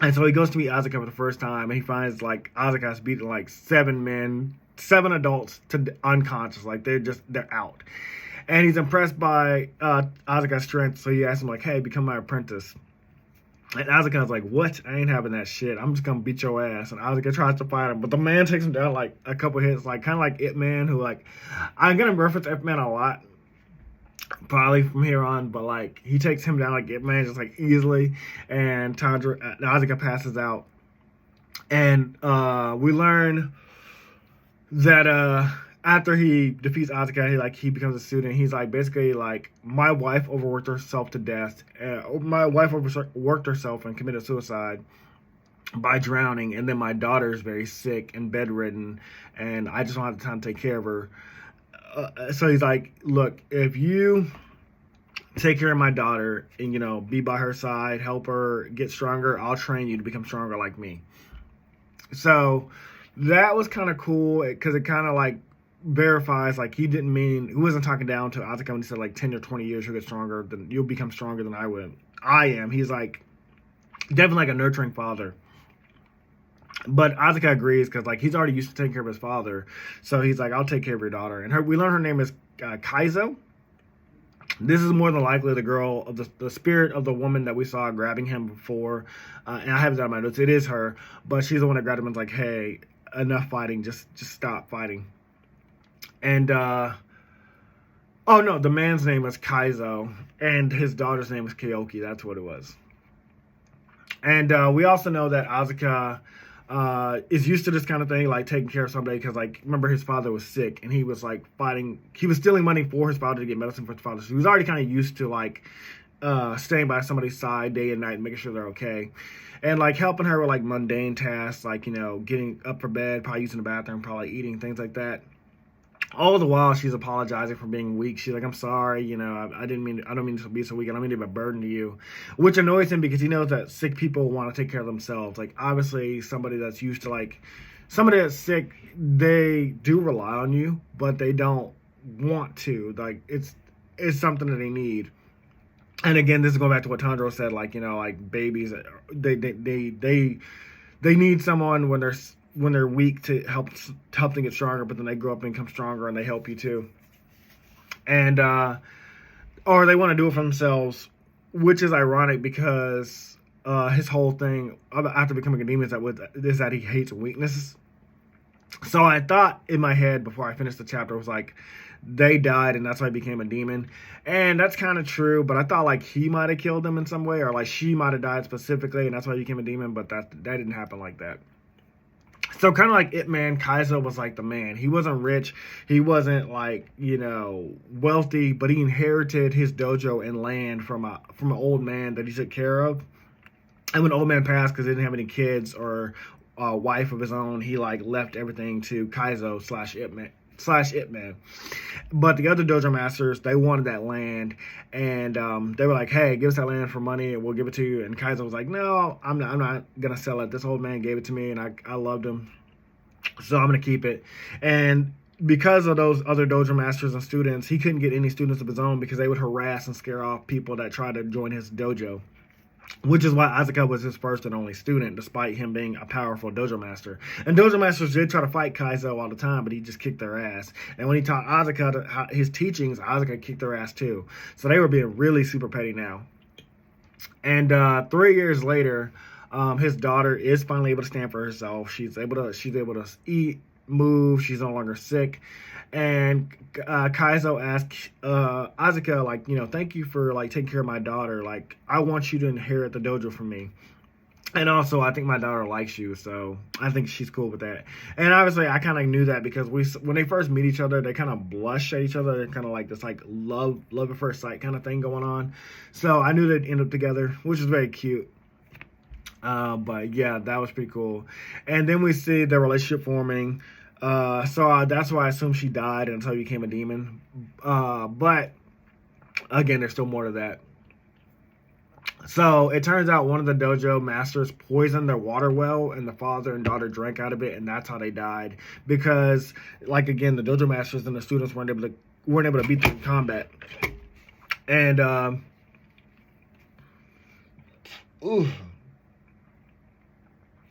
And so he goes to meet Asuka for the first time, and he finds like Asuka's beaten like 7 adults to unconscious, like they're out. And he's impressed by Asuka's strength, so he asks him, like, hey, become my apprentice. And Asuka's like, what? I ain't having that shit. I'm just going to beat your ass. And Asuka tries to fight him, but the man takes him down, like, a couple hits, like, kind of like Ip Man, who, like, I'm going to reference Ip Man a lot, probably from here on, but, like, he takes him down like Ip Man, just, like, easily. And Asuka passes out. And we learn that, after he defeats Asuka, he becomes a student. He's like, basically like, my wife overworked herself to death. My wife overworked herself and committed suicide by drowning. And then my daughter is very sick and bedridden, and I just don't have the time to take care of her. So he's like, look, if you take care of my daughter and, you know, be by her side, help her get stronger, I'll train you to become stronger like me. So that was kind of cool because it kind of like verifies, like, he wasn't talking down to Azka when he said, like, 10 or 20 years you'll become stronger than I am. He's, like, definitely like a nurturing father. But Azka agrees because, like, he's already used to taking care of his father. So he's like, I'll take care of your daughter. And we learn her name is Kaizo. This is more than likely the girl of the spirit of the woman that we saw grabbing him before. And I have that in my notes. It is her. But she's the one that grabbed him and was like, hey, enough fighting. Just stop fighting. And, oh no, the man's name is Kaizo. And his daughter's name is Kyoki. That's what it was. And we also know that Azka is used to this kind of thing, like taking care of somebody, because, like, remember his father was sick and he was, like, he was stealing money for his father to get medicine for his father. So he was already kind of used to, like, staying by somebody's side day and night and making sure they're okay. And, like, helping her with, like, mundane tasks, like, you know, getting up for bed, probably using the bathroom, probably eating, things like that. All the while, she's apologizing for being weak. She's like, I'm sorry, you know, I don't mean to be so weak. I don't mean to be a burden to you. Which annoys him because he knows that sick people want to take care of themselves. Like, obviously, somebody that's sick, they do rely on you, but they don't want to. Like, it's something that they need. And again, this is going back to what Tanjiro said, like, you know, like, babies, they need someone when they're weak to help them get stronger, but then they grow up and become stronger and they help you too. And, or they want to do it for themselves, which is ironic because his whole thing after becoming a demon is that he hates weaknesses. So I thought in my head before I finished the chapter, was like, they died and that's why he became a demon. And that's kind of true, but I thought, like, he might have killed them in some way, or, like, she might have died specifically and that's why he became a demon, but that didn't happen like that. So kind of like Ip Man, Kaizo was like the man. He wasn't rich. He wasn't, like, you know, wealthy, but he inherited his dojo and land from an old man that he took care of. And when the old man passed because he didn't have any kids or a wife of his own, he, like, left everything to Kaizo / Ip Man. But the other dojo masters, they wanted that land, and they were like, hey, give us that land for money and we'll give it to you. And Kaizo was like, no, I'm not gonna sell it. This old man gave it to me and I loved him, so I'm gonna keep it. And because of those other dojo masters and students, he couldn't get any students of his own because they would harass and scare off people that tried to join his dojo. Which is why Azka was his first and only student, despite him being a powerful dojo master. And dojo masters did try to fight Kaizo all the time, but he just kicked their ass. And when he taught Azka his teachings, Azka kicked their ass too. So they were being really super petty now. And 3 years later, his daughter is finally able to stand for herself. She's able to eat, move. She's no longer sick. And Kaizo asked Azka, like, you know, thank you for, like, taking care of my daughter. Like, I want you to inherit the dojo from me. And also, I think my daughter likes you, so I think she's cool with that. And obviously, I kind of knew that because when they first meet each other, they kind of blush at each other. They're kind of like this, like, love at first sight kind of thing going on. So I knew they'd end up together, which is very cute. But yeah, that was pretty cool. And then we see their relationship forming. So that's why I assume she died until he became a demon. But again, there's still more to that. So it turns out one of the dojo masters poisoned their water well, and the father and daughter drank out of it, and that's how they died. Because, like, again, the dojo masters and the students weren't able to beat them in combat. And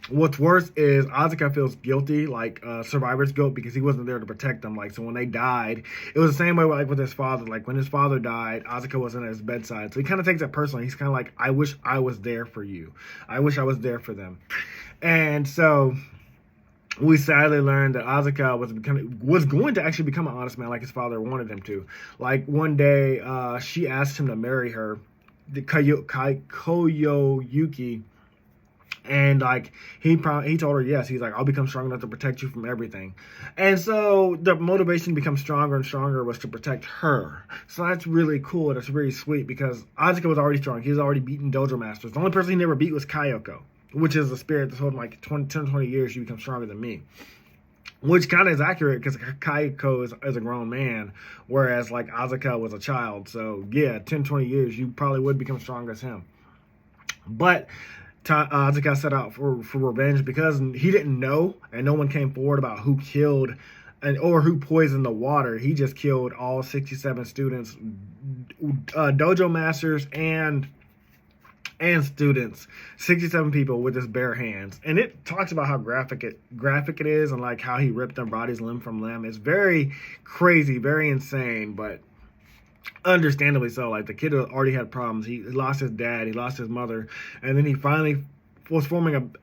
what's worse is Azka feels guilty, like survivor's guilt, because he wasn't there to protect them. Like, so when they died, it was the same way, like, with his father. Like, when his father died, Azka wasn't at his bedside. So he kind of takes it personally. He's kind of like, I wish I was there for you. I wish I was there for them. And so we sadly learned that Azka was going to actually become an honest man, like his father wanted him to. Like, one day, she asked him to marry her, the Koyoyuki. And, like, he told her yes. He's like, I'll become strong enough to protect you from everything. And so the motivation to become stronger and stronger was to protect her. So that's really cool. That's really sweet because Azka was already strong. He was already beaten dojo masters. The only person he never beat was Kayoko, which is a spirit that's holding like 10 to 20 years, you become stronger than me. Which kind of is accurate because Kayoko is a grown man, whereas, like, Azka was a child. So yeah, 10, 20 years, you probably would become stronger as him. But Azka set out for revenge because he didn't know, and no one came forward about who killed or who poisoned the water. He just killed all 67 students, dojo masters, and students, 67 people with his bare hands. And it talks about how graphic it is, and like how he ripped their bodies limb from limb. It's very crazy, very insane, but understandably so. Like, the kid already had problems. He lost his dad, he lost his mother, and then he finally was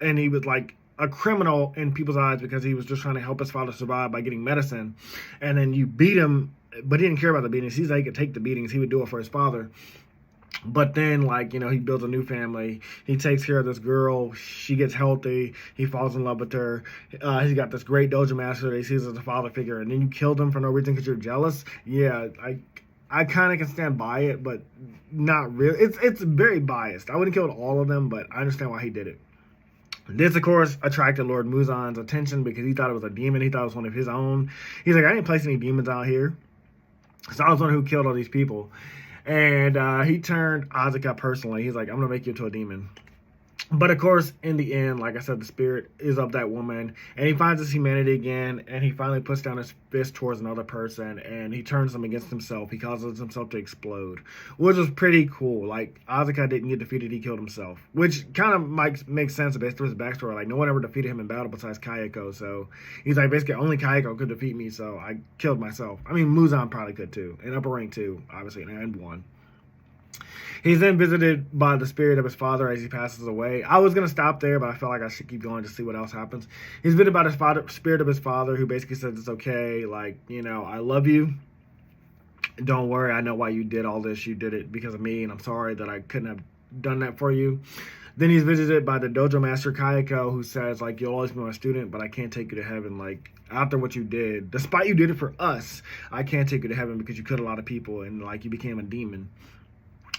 and he was like a criminal in people's eyes because he was just trying to help his father survive by getting medicine. And then you beat him, but he didn't care about the beatings. He's like, he could take the beatings, he would do it for his father. But then, like, you know, he builds a new family. He takes care of this girl. She gets healthy. He falls in love with her. He's got this great dojo master that he sees as a father figure. And then you killed him for no reason because you're jealous. Yeah, I kind of can stand by it, but not really. It's very biased. I wouldn't kill all of them, but I understand why he did it. This, of course, attracted Lord Muzan's attention because he thought it was a demon. He thought it was one of his own. He's like, I didn't place any demons out here. So I was wondering who killed all these people. And he turned Azka personally. He's like, I'm going to make you into a demon. But of course, in the end, like I said, the spirit is of that woman. And he finds his humanity again. And he finally puts down his fist towards another person. And he turns them against himself. He causes himself to explode. Which was pretty cool. Like, Azka didn't get defeated. He killed himself. Which kind of makes sense based on his backstory. Like, no one ever defeated him in battle besides Kayako. So he's like, basically, only Kayako could defeat me. So I killed myself. I mean, Muzan probably could too. In upper rank too, obviously. And won. He's then visited by the spirit of his father as he passes away. I was going to stop there, but I felt like I should keep going to see what else happens. He's visited by the spirit of his father, who basically says it's okay. Like, you know, I love you. Don't worry. I know why you did all this. You did it because of me, and I'm sorry that I couldn't have done that for you. Then he's visited by the dojo master Kayako, who says, like, you'll always be my student, but I can't take you to heaven. Like, after what you did, despite you did it for us, I can't take you to heaven because you killed a lot of people and, like, you became a demon.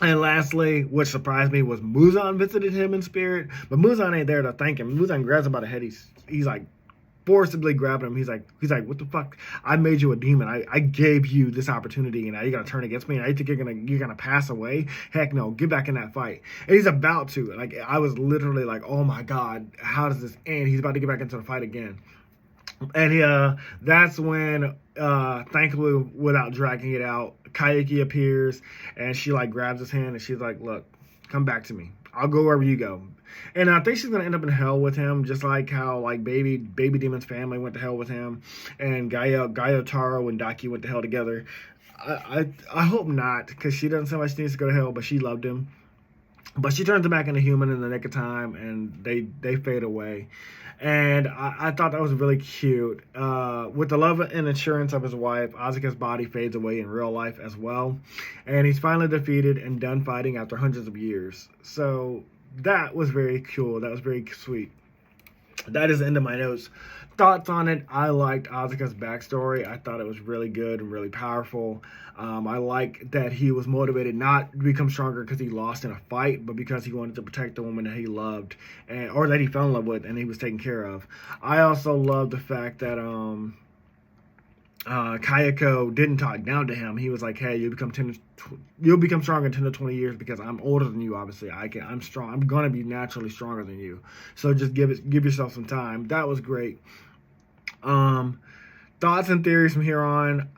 And lastly, which surprised me, was Muzan visited him in spirit. But Muzan ain't there to thank him. Muzan grabs him by the head. He's like forcibly grabbing him. He's like, what the fuck? I made you a demon. I gave you this opportunity, and now you're gonna turn against me. And I think you're gonna pass away. Heck no, get back in that fight. And he's about to. Like, I was literally like, oh my god, how does this end? He's about to get back into the fight again. And that's when, thankfully, without dragging it out, Kayaki appears, and she, like, grabs his hand, and she's like, look, come back to me. I'll go wherever you go. And I think she's going to end up in hell with him, just like how, like, Baby Demon's family went to hell with him, and Gaio Taro and Daki went to hell together. I hope not, because she doesn't seem like she needs to go to hell, but she loved him. But she turns him back into human in the nick of time, and they fade away. And I thought that was really cute. With the love and assurance of his wife, Asuka's body fades away in real life as well. And he's finally defeated and done fighting after hundreds of years. So that was very cool. That was very sweet. That is the end of my notes. Thoughts on it: I liked Asuka's backstory. I thought it was really good and really powerful. I like that he was motivated not to become stronger because he lost in a fight, but because he wanted to protect the woman that he loved, or that he fell in love with and he was taken care of. I also love the fact that Kayako didn't talk down to him. He was like, hey, you'll become stronger in 10 to 20 years because I'm older than you, obviously. I'm strong. I'm going to be naturally stronger than you. So just give yourself some time. That was great. Thoughts and theories from here on.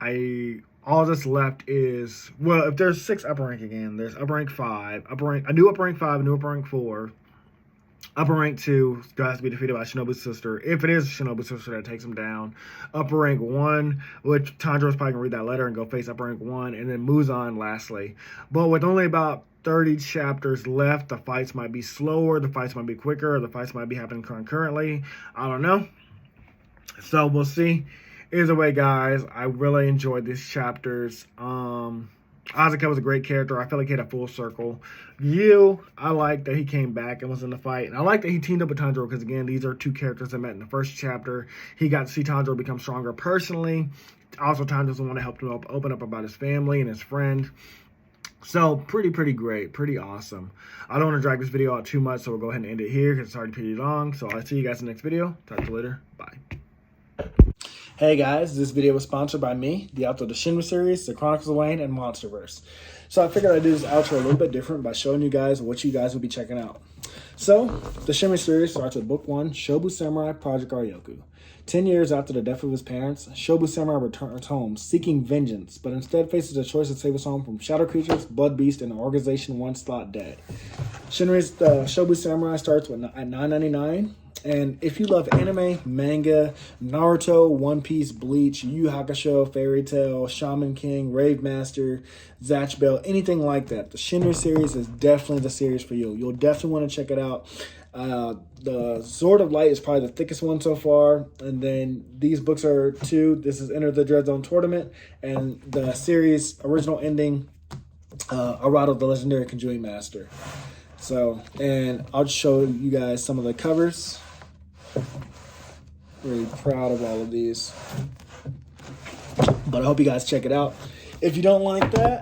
All that's left is, well, if there's 6 upper rank again, there's upper rank 5, a new upper rank 5, a new upper rank 4. Upper rank 2 has to be defeated by Shinobu's sister. If it is Shinobu's sister that takes him down. Upper rank 1, which Tanjiro's probably going to read that letter and go face upper rank 1. And then Muzan lastly. But with only about 30 chapters left, the fights might be slower, the fights might be quicker, or the fights might be happening concurrently. I don't know. So we'll see. Either way, guys, I really enjoyed these chapters. Azka was a great character. I felt like he had a full circle. Giyu, I like that he came back and was in the fight. And I like that he teamed up with Tanjiro because, again, these are 2 characters that met in the first chapter. He got to see Tanjiro become stronger personally. Also, Tanjiro's the one that helped him open up about his family and his friend. So, pretty great. Pretty awesome. I don't want to drag this video out too much, so we'll go ahead and end it here because it's already pretty long. So, I'll see you guys in the next video. Talk to you later. Bye. Hey guys, this video was sponsored by me, the author of the Shinry series, the Chronicles of Wayne, and Monsterverse. So I figured I'd do this outro a little bit different by showing you guys what you guys will be checking out. So, the Shinry series starts with Book 1, Shobu Samurai Project Aryoku. 10 years after the death of his parents, Shobu Samurai returns home, seeking vengeance, but instead faces a choice to save his home from shadow creatures, blood beasts, and an organization once thought dead. Shinry's Shobu Samurai starts at $9.99. And if you love anime, manga, Naruto, One Piece, Bleach, Yu Yu Hakusho, Fairy Tail, Shaman King, Rave Master, Zatch Bell, anything like that, the Shinry series is definitely the series for you. You'll definitely want to check it out. The Sword of Light is probably the thickest one so far. And then these books are 2. This is Enter the Dread Zone Tournament. And the series original ending, Arado, the Legendary Conjuring Master. So, and I'll just show you guys some of the covers. Really proud of all of these. But I hope you guys check it out. If you don't like that,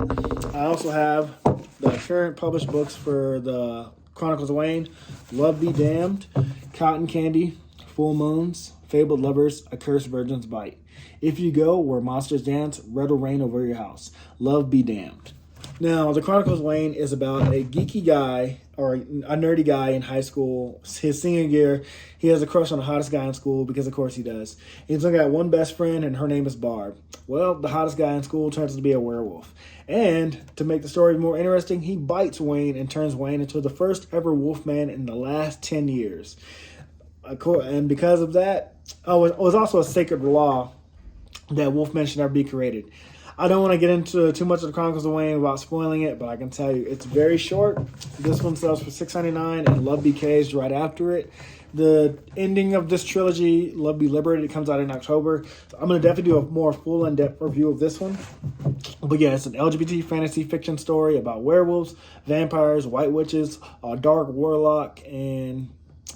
I also have the current published books for the Chronicles of Wayne, Love Be Damned, Cotton Candy, Full Moons, Fabled Lovers, A Cursed Virgin's Bite. If You Go Where Monsters Dance, Red Will Rain Over Your House. Love Be Damned. Now, the Chronicles of Wayne is about a geeky guy, or a nerdy guy in high school. His senior year, he has a crush on the hottest guy in school, because of course he does. He's only got one best friend, and her name is Barb. Well, the hottest guy in school turns out to be a werewolf. And to make the story more interesting, he bites Wayne and turns Wayne into the first ever wolfman in the last 10 years. And because of that, it was also a sacred law that wolfmen should never be created. I don't want to get into too much of the Chronicles of Wayne without spoiling it, but I can tell you it's very short. This one sells for $6.99, and Love Be Caged right after it. The ending of this trilogy, Love Be Liberated, comes out in October. So I'm going to definitely do a more full in-depth review of this one. But yeah, it's an LGBT fantasy fiction story about werewolves, vampires, white witches, a dark warlock, and,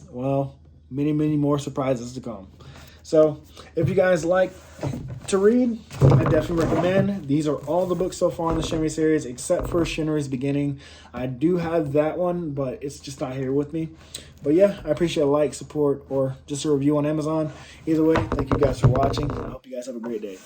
well, many, many more surprises to come. So if you guys like to read, I definitely recommend. These are all the books so far in the Shinry series, except for Shinry's Beginning. I do have that one, but it's just not here with me. But yeah, I appreciate a like, support, or just a review on Amazon. Either way, thank you guys for watching. I hope you guys have a great day.